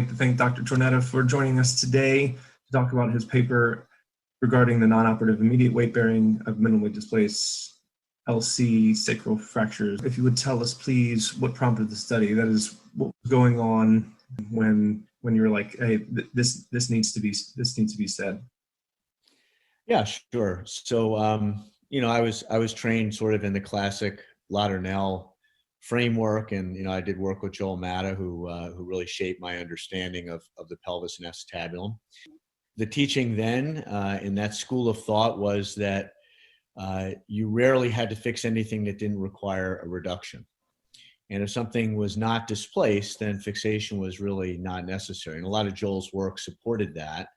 to thank Dr. Tornetta for joining us today to talk about his paper regarding the non-operative immediate weight bearing of minimally displaced LC sacral fractures. If you would tell us, please, what prompted the study? That is, what was going on when you were like, hey, this needs to be said. Yeah, sure. So, I was trained sort of in the classic Lateral framework, and I did work with Joel Matta, who really shaped my understanding of the pelvis and acetabulum. The teaching then in that school of thought was that you rarely had to fix anything that didn't require a reduction. And if something was not displaced, then fixation was really not necessary. And a lot of Joel's work supported that.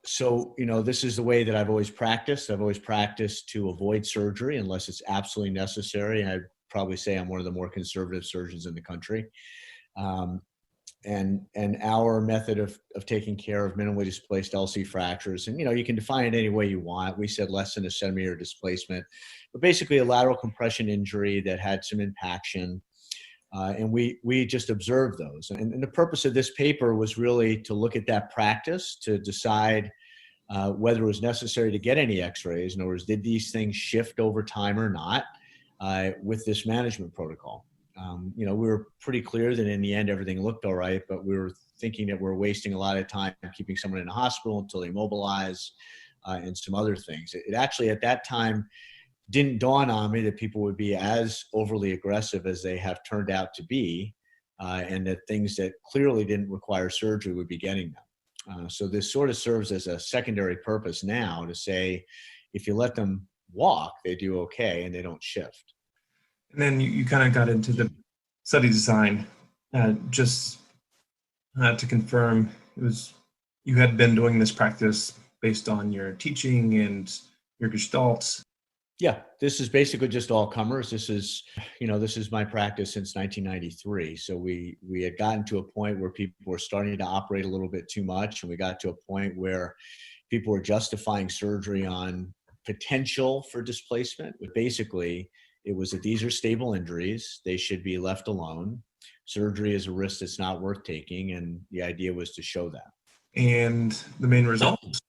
So, this is the way that I've always practiced. I've always practiced to avoid surgery unless it's absolutely necessary. And I'd probably say I'm one of the more conservative surgeons in the country. And our method of taking care of minimally displaced LC fractures, and you can define it any way you want. We said less than a centimeter displacement, but basically a lateral compression injury that had some impaction. And we just observed those. And the purpose of this paper was really to look at that practice to decide whether it was necessary to get any x-rays. In other words, did these things shift over time or not with this management protocol? We were pretty clear that in the end, everything looked all right, but we were thinking that we're wasting a lot of time keeping someone in a hospital until they mobilize and some other things. It actually, at that time, didn't dawn on me that people would be as overly aggressive as they have turned out to be, and that things that clearly didn't require surgery would be getting them. So this sort of serves as a secondary purpose now to say, if you let them walk, they do okay and they don't shift. And then you kind of got into the study design. Just to confirm, you had been doing this practice based on your teaching and your gestalt. Yeah, this is basically just all comers. This is my practice since 1993. So we had gotten to a point where people were starting to operate a little bit too much, and we got to a point where people were justifying surgery on potential for displacement. But basically, it was that these are stable injuries. They should be left alone. Surgery is a risk that's not worth taking, and the idea was to show that. And the main results?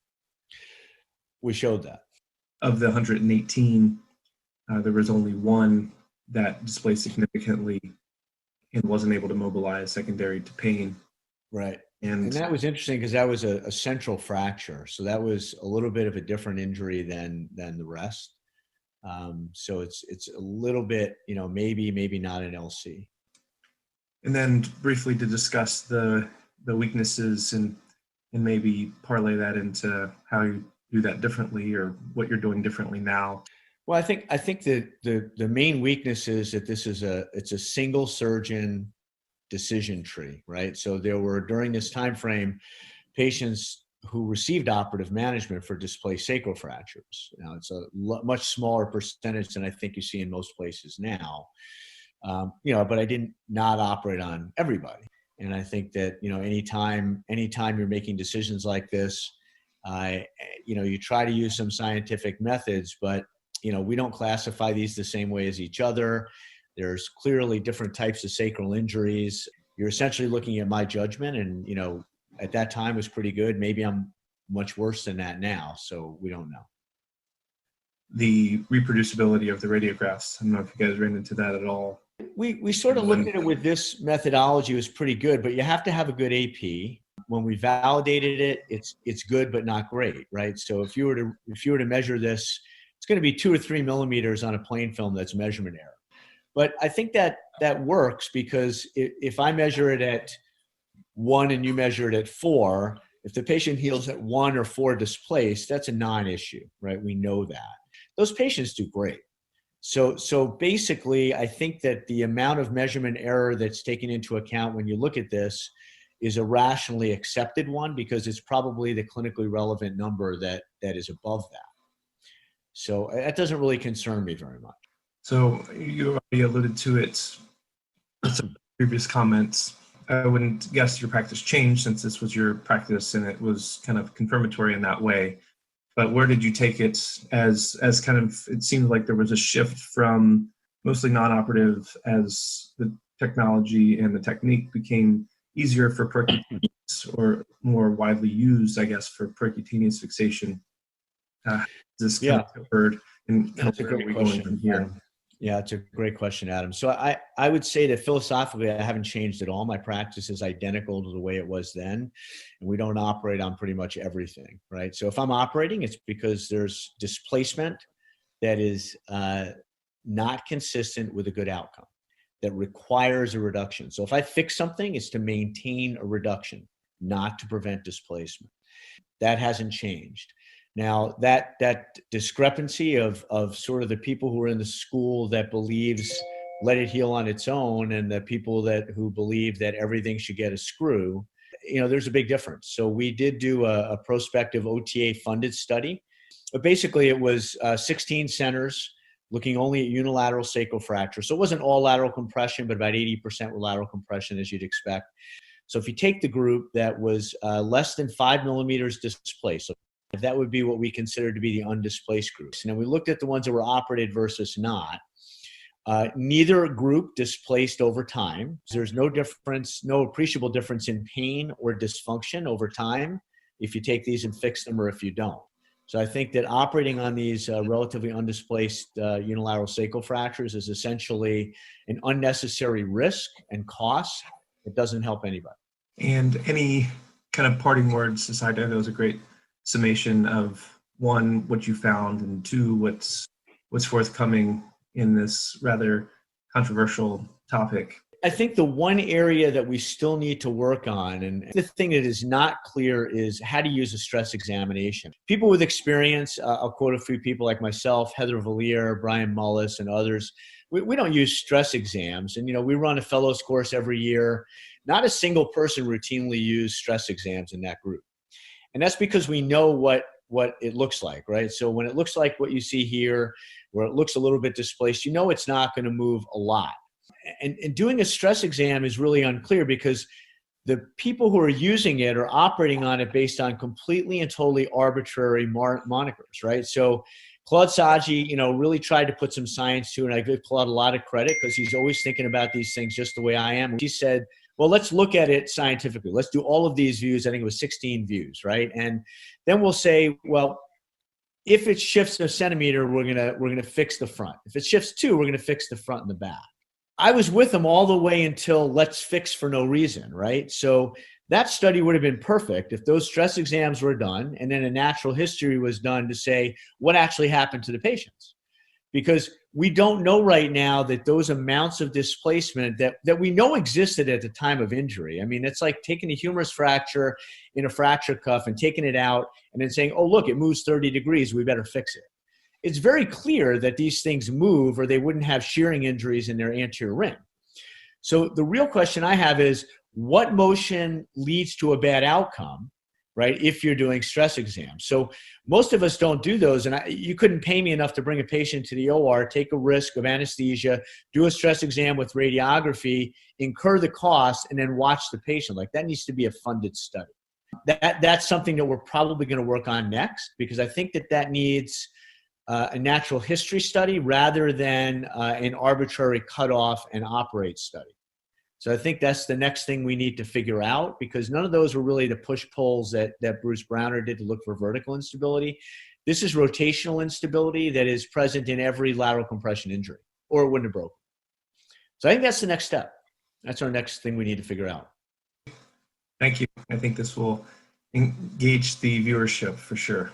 We showed that. Of the 118, there was only one that displaced significantly and wasn't able to mobilize secondary to pain. Right. And that was interesting because that was a central fracture. So that was a little bit of a different injury than the rest. So it's a little bit, maybe not an LC. And then briefly to discuss the weaknesses and maybe parlay that into how you do that differently or what you're doing differently now. Well, I think that the main weakness is that it's a single surgeon decision tree, right? So there were, during this time frame, patients who received operative management for displaced sacral fractures. Now, it's a much smaller percentage than I think you see in most places now. But I didn't not operate on everybody. And I think that, anytime you're making decisions like this, you try to use some scientific methods, but, we don't classify these the same way as each other. There's clearly different types of sacral injuries. You're essentially looking at my judgment, and, at that time was pretty good. Maybe I'm much worse than that now, so we don't know. The reproducibility of the radiographs, I don't know if you guys ran into that at all. We sort of looked at it with this methodology. It was pretty good, but you have to have a good AP. When we validated it, it's good but not great, right? So if you were to measure this, it's going to be 2 or 3 millimeters on a plain film. That's measurement error. But I think that works because if I measure it at 1 and you measure it at 4, if the patient heals at 1 or 4 displaced, that's a non-issue, right? We know that. Those patients do great. So basically, I think that the amount of measurement error that's taken into account when you look at this is a rationally accepted one because it's probably the clinically relevant number that is above that. So that doesn't really concern me very much. So you already alluded to it in some previous comments. I wouldn't guess your practice changed since this was your practice and it was kind of confirmatory in that way. But where did you take it as kind of, it seemed like there was a shift from mostly non-operative as the technology and the technique became easier for percutaneous or more widely used, I guess, for percutaneous fixation? This kind of covered, and kind That's of a where are great we going question, from here? Adam. Yeah, it's a great question, Adam. So I would say that philosophically, I haven't changed at all. My practice is identical to the way it was then. And we don't operate on pretty much everything, right? So if I'm operating, it's because there's displacement that is not consistent with a good outcome, that requires a reduction. So if I fix something, it's to maintain a reduction, not to prevent displacement. That hasn't changed. Now, that discrepancy of sort of the people who are in the school that believes let it heal on its own and the people who believe that everything should get a screw, there's a big difference. So we did do a prospective OTA funded study, but basically it was 16 centers looking only at unilateral sacral fracture. So it wasn't all lateral compression, but about 80% were lateral compression, as you'd expect. So if you take the group that was less than 5 millimeters displaced, so that would be what we consider to be the undisplaced groups. And then we looked at the ones that were operated versus not. Neither group displaced over time. There's no difference, no appreciable difference in pain or dysfunction over time if you take these and fix them or if you don't. So I think that operating on these relatively undisplaced unilateral sacral fractures is essentially an unnecessary risk and cost. It doesn't help anybody. And any kind of parting words aside, that was a great summation of one, what you found, and two, what's forthcoming in this rather controversial topic. I think the one area that we still need to work on, and the thing that is not clear, is how to use a stress examination. People with experience, I'll quote a few people like myself, Heather Valier, Brian Mullis, and others. We don't use stress exams. And, we run a fellows course every year. Not a single person routinely used stress exams in that group. And that's because we know what it looks like, right? So when it looks like what you see here, where it looks a little bit displaced, it's not going to move a lot. And doing a stress exam is really unclear because the people who are using it are operating on it based on completely and totally arbitrary monikers, right? So Claude Saji, really tried to put some science to it, and I give Claude a lot of credit because he's always thinking about these things just the way I am. He said, well, let's look at it scientifically. Let's do all of these views. I think it was 16 views, right? And then we'll say, well, if it shifts a centimeter, we're gonna fix the front. If it shifts 2, we're gonna fix the front and the back. I was with them all the way until let's fix for no reason, right? So that study would have been perfect if those stress exams were done and then a natural history was done to say what actually happened to the patients. Because we don't know right now that those amounts of displacement that we know existed at the time of injury. I mean, it's like taking a humerus fracture in a fracture cuff and taking it out and then saying, oh, look, it moves 30 degrees. We better fix it. It's very clear that these things move or they wouldn't have shearing injuries in their anterior ring. So the real question I have is what motion leads to a bad outcome, right, if you're doing stress exams? So most of us don't do those, and you couldn't pay me enough to bring a patient to the OR, take a risk of anesthesia, do a stress exam with radiography, incur the cost, and then watch the patient. Like, that needs to be a funded study. That's something that we're probably going to work on next, because I think that needs a natural history study rather than an arbitrary cutoff and operate study. So I think that's the next thing we need to figure out, because none of those were really the push-pulls that Bruce Browner did to look for vertical instability. This is rotational instability that is present in every lateral compression injury, or it wouldn't have broken. So I think that's the next step. That's our next thing we need to figure out. Thank you. I think this will engage the viewership for sure.